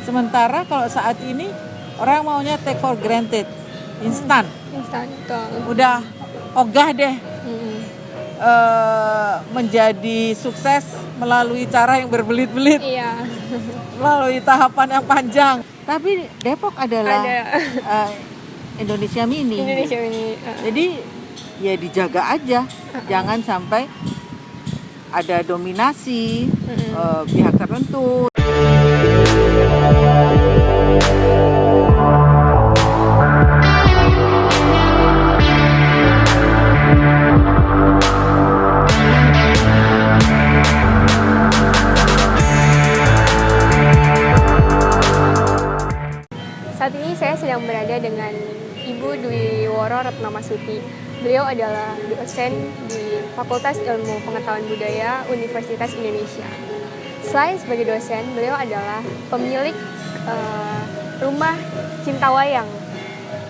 Sementara kalau saat ini orang maunya take for granted, instan. Instan, betul. Udah ogah deh Mm-mm. menjadi sukses melalui cara yang berbelit-belit, Iya. melalui tahapan yang panjang. Tapi Depok adalah Ada Indonesia Mini. Indonesia ini. Jadi ya dijaga aja, jangan sampai ada dominasi pihak tertentu. Saat ini saya sedang berada dengan Ibu Dwi Woro Retnomasuti. Beliau adalah dosen di Fakultas Ilmu Pengetahuan Budaya Universitas Indonesia. Selain sebagai dosen, beliau adalah pemilik rumah Cinta Wayang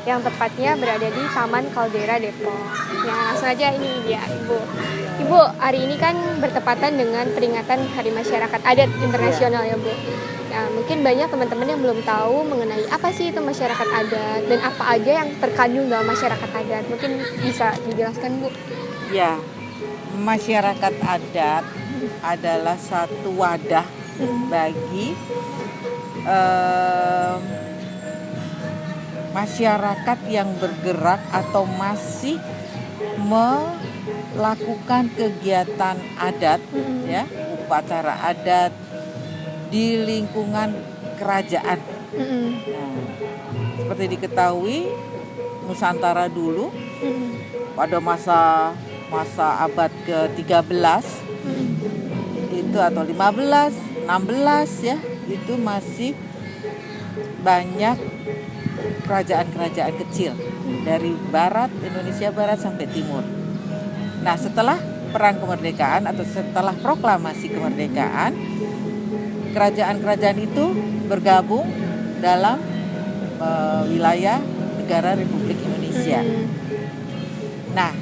yang tepatnya berada di Taman Kaldera Depok. Nah, langsung aja ini dia, Ibu. Ibu, hari ini kan bertepatan dengan peringatan Hari Masyarakat Adat Internasional ya, Bu. Nah, mungkin banyak teman-teman yang belum tahu mengenai apa sih itu masyarakat adat dan apa aja yang terkandung dalam masyarakat adat. Mungkin bisa dijelaskan, Bu? Ya, masyarakat adat adalah satu wadah bagi masyarakat yang bergerak atau masih melakukan kegiatan adat, ya, upacara adat di lingkungan kerajaan. Nah, seperti diketahui Nusantara dulu pada masa abad ke-13 itu atau 15, 16 ya, itu masih banyak kerajaan-kerajaan kecil dari barat, Indonesia barat sampai timur. Nah, setelah perang kemerdekaan atau setelah proklamasi kemerdekaan, kerajaan-kerajaan itu bergabung dalam wilayah negara Republik Indonesia. Nah,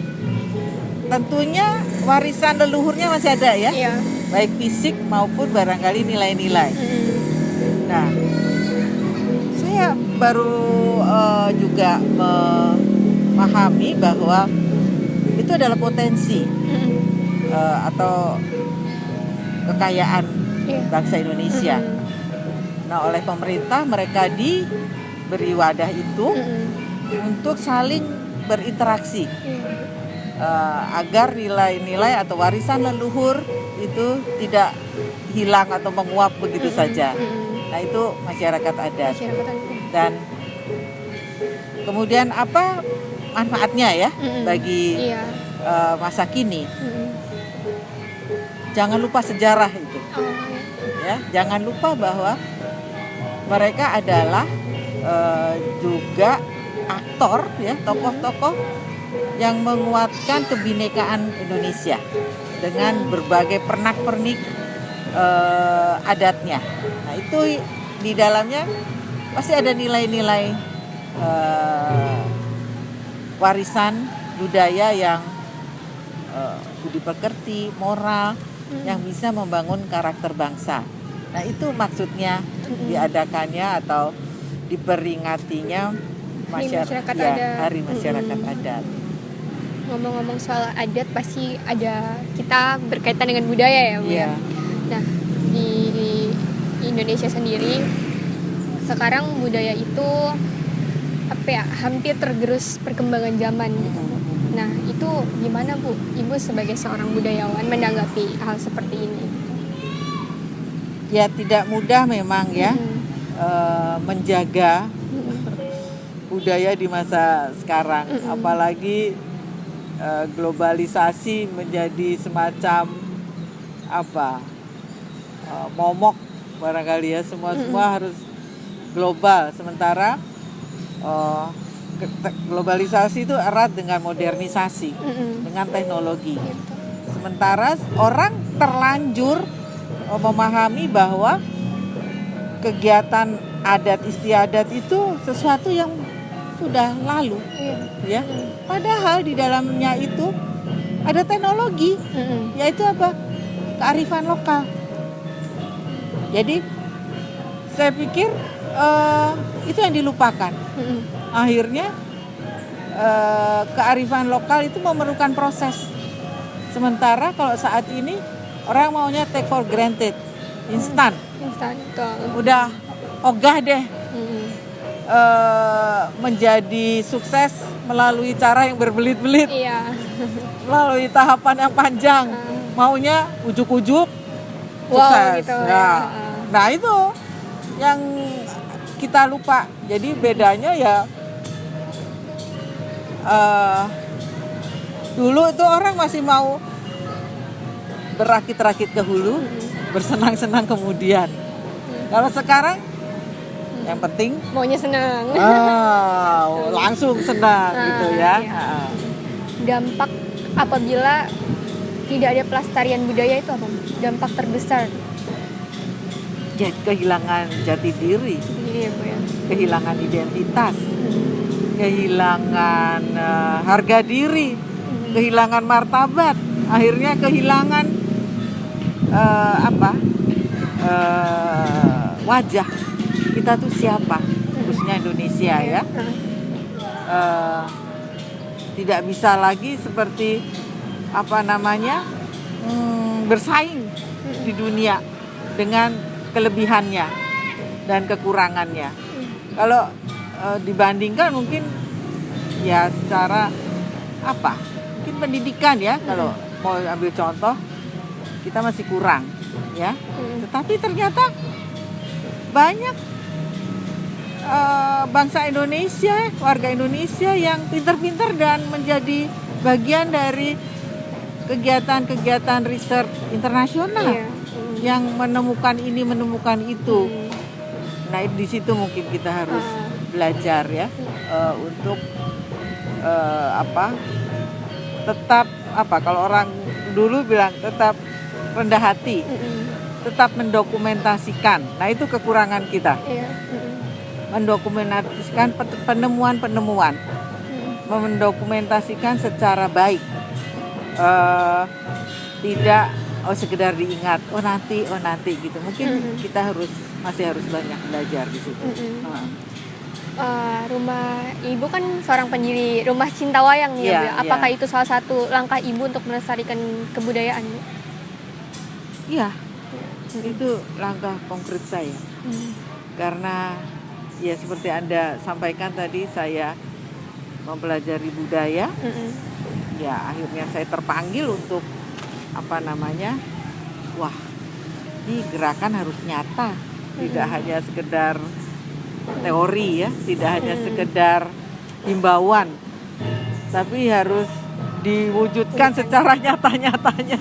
tentunya warisan leluhurnya masih ada ya, Iya. baik fisik maupun barangkali nilai-nilai. Nah, saya baru juga memahami bahwa itu adalah potensi atau kekayaan bangsa Indonesia. Nah, oleh pemerintah mereka diberi wadah itu untuk saling berinteraksi agar nilai-nilai atau warisan leluhur itu tidak hilang atau menguap begitu saja. Nah, itu masyarakat adat. Dan kemudian apa manfaatnya ya bagi masa kini? Jangan lupa sejarah itu. Ya, jangan lupa bahwa mereka adalah juga aktor ya, tokoh-tokoh yang menguatkan kebinekaan Indonesia dengan berbagai pernak-pernik adatnya. Nah, itu di dalamnya pasti ada nilai-nilai warisan budaya yang budi pekerti, moral, yang bisa membangun karakter bangsa. Nah, itu maksudnya diadakannya atau diperingatinya Masyarakat ya, Adat. Hari Masyarakat Adat. Ngomong-ngomong soal adat, pasti ada kita berkaitan dengan budaya ya, Bu. Iya. Nah, di Indonesia sendiri sekarang budaya itu hampir tergerus perkembangan zaman gitu, Bu. Nah, itu gimana, Bu? Ibu sebagai seorang budayawan menanggapi hal seperti ini? Ya, tidak mudah memang ya menjaga budaya di masa sekarang, apalagi globalisasi menjadi semacam momok barangkali ya, semua harus global, sementara globalisasi itu erat dengan modernisasi, dengan teknologi. Sementara orang terlanjur memahami bahwa kegiatan adat istiadat itu sesuatu yang sudah lalu, ya. Padahal di dalamnya itu ada teknologi, yaitu apa? Kearifan lokal. Jadi saya pikir itu yang dilupakan. Akhirnya kearifan lokal itu memerlukan proses. Sementara kalau saat ini orang maunya take for granted, instan. Instan, betul. Udah ogah deh menjadi sukses melalui cara yang berbelit-belit, Iya. melalui tahapan yang panjang. Maunya ujuk-ujuk Wow, sukses. gitu Nah, ya. nah itu yang kita lupa. Jadi bedanya ya dulu itu orang masih mau berakit-rakit ke hulu, bersenang-senang kemudian. Kalau sekarang yang penting Maunya senang. langsung senang gitu ya. Iya. Dampak apabila tidak ada pelestarian budaya itu apa? Dampak terbesar. Ya, kehilangan jati diri, Iya, Bu ya. kehilangan identitas, kehilangan harga diri, kehilangan martabat, akhirnya kehilangan wajah kita tuh siapa, khususnya Indonesia ya. Tidak bisa lagi seperti bersaing di dunia dengan kelebihannya dan kekurangannya. Kalau dibandingkan mungkin ya secara mungkin pendidikan ya, kalau mau ambil contoh kita masih kurang ya. Tetapi ternyata banyak bangsa Indonesia, warga Indonesia yang pintar-pintar dan menjadi bagian dari kegiatan-kegiatan riset internasional. Iya. Yang menemukan ini, menemukan itu. Nah, di situ mungkin kita harus belajar ya, untuk tetap kalau orang dulu bilang tetap rendah hati, tetap mendokumentasikan. Nah, itu kekurangan kita. Iya. Mendokumentasikan penemuan-penemuan, mendokumentasikan secara baik, tidak sekedar diingat, nanti gitu. Mungkin kita masih harus banyak belajar di situ. Rumah Ibu kan seorang pendiri Rumah Cinta Wayang nih, Iya, Bu. Apakah iya. itu salah satu langkah Ibu untuk melestarikan kebudayaan, Bu? Iya, itu langkah konkret saya. Karena ya seperti Anda sampaikan tadi, saya mempelajari budaya. Ya akhirnya saya terpanggil untuk wah, ini gerakan harus nyata, tidak hanya sekedar teori ya, tidak hanya sekedar himbauan, tapi harus diwujudkan secara nyata-nyatanya.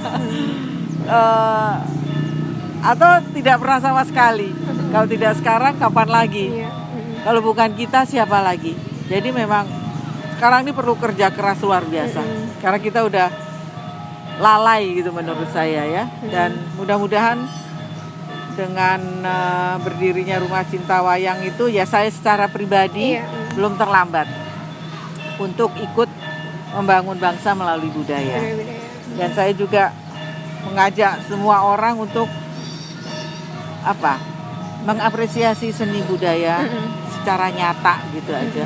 Atau tidak pernah sama sekali. Kalau tidak sekarang, kapan lagi? Iya. Kalau bukan kita, siapa lagi? Jadi memang sekarang ini perlu kerja keras luar biasa. Karena kita udah lalai gitu menurut saya ya. Dan mudah-mudahan dengan berdirinya Rumah Cinta Wayang itu ya, saya secara pribadi belum terlambat untuk ikut membangun bangsa melalui budaya. Dan saya juga mengajak semua orang untuk mengapresiasi seni budaya secara nyata gitu aja.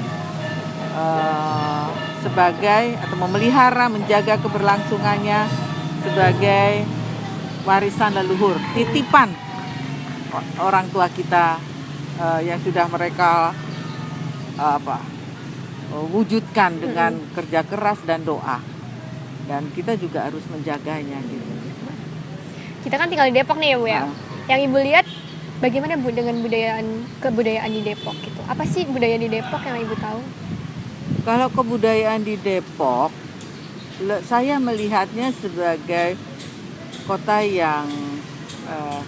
Sebagai atau memelihara, menjaga keberlangsungannya sebagai warisan leluhur, titipan orang tua kita yang sudah mereka wujudkan dengan kerja keras dan doa, dan kita juga harus menjaganya gitu. Kita kan tinggal di Depok nih ya, Bu ya. Yang Ibu lihat bagaimana, Bu, dengan kebudayaan di Depok gitu? Apa sih budaya di Depok yang Ibu tahu? Kalau kebudayaan di Depok, saya melihatnya sebagai kota yang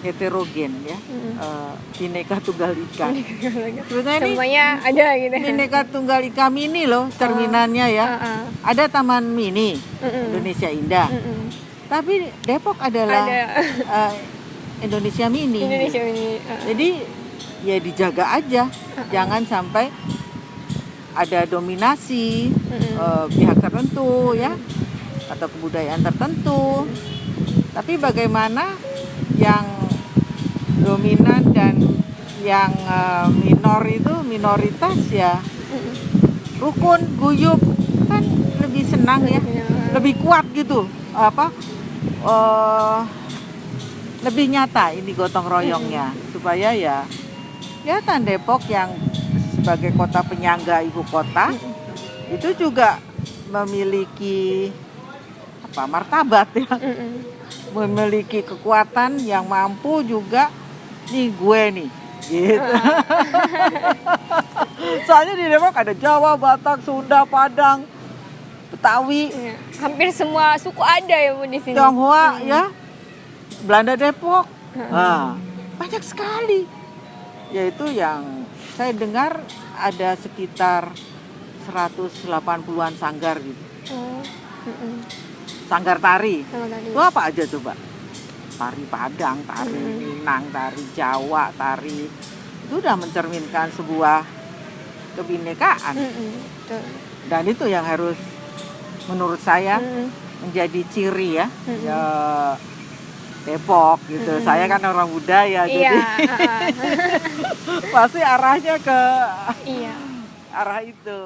heterogen ya, Bhinneka Tunggal Ika. Sebetulnya Semuanya ada gitu. Bhinneka Tunggal Ika mini loh cerminannya ya. Ada Taman Mini Indonesia Indah, tapi Depok adalah Indonesia Mini. Indonesia Mini. Jadi ya dijaga aja, jangan sampai ada dominasi pihak tertentu ya, atau kebudayaan tertentu. Tapi bagaimana yang dominan dan yang minor itu minoritas ya rukun, guyup, kan lebih senang ya, lebih kuat gitu, lebih nyata ini gotong royongnya, supaya ya kelihatan Depok yang sebagai kota penyangga ibu kota itu juga memiliki martabat ya, memiliki kekuatan yang mampu juga nih gue nih gitu. Soalnya di Depok ada Jawa, Batak, Sunda, Padang, Betawi, hampir semua suku ada ya Bu di sini. Tionghoa ya, Belanda Depok, banyak sekali. Yaitu yang saya dengar ada sekitar 180-an sanggar gitu. Sanggar tari. Itu apa aja coba? Tari Padang, tari Minang, tari Jawa, tari itu udah mencerminkan sebuah kebinekaan. Dan itu yang harus menurut saya menjadi ciri ya, Depok gitu. Saya kan orang budaya jadi pasti arahnya ke arah itu.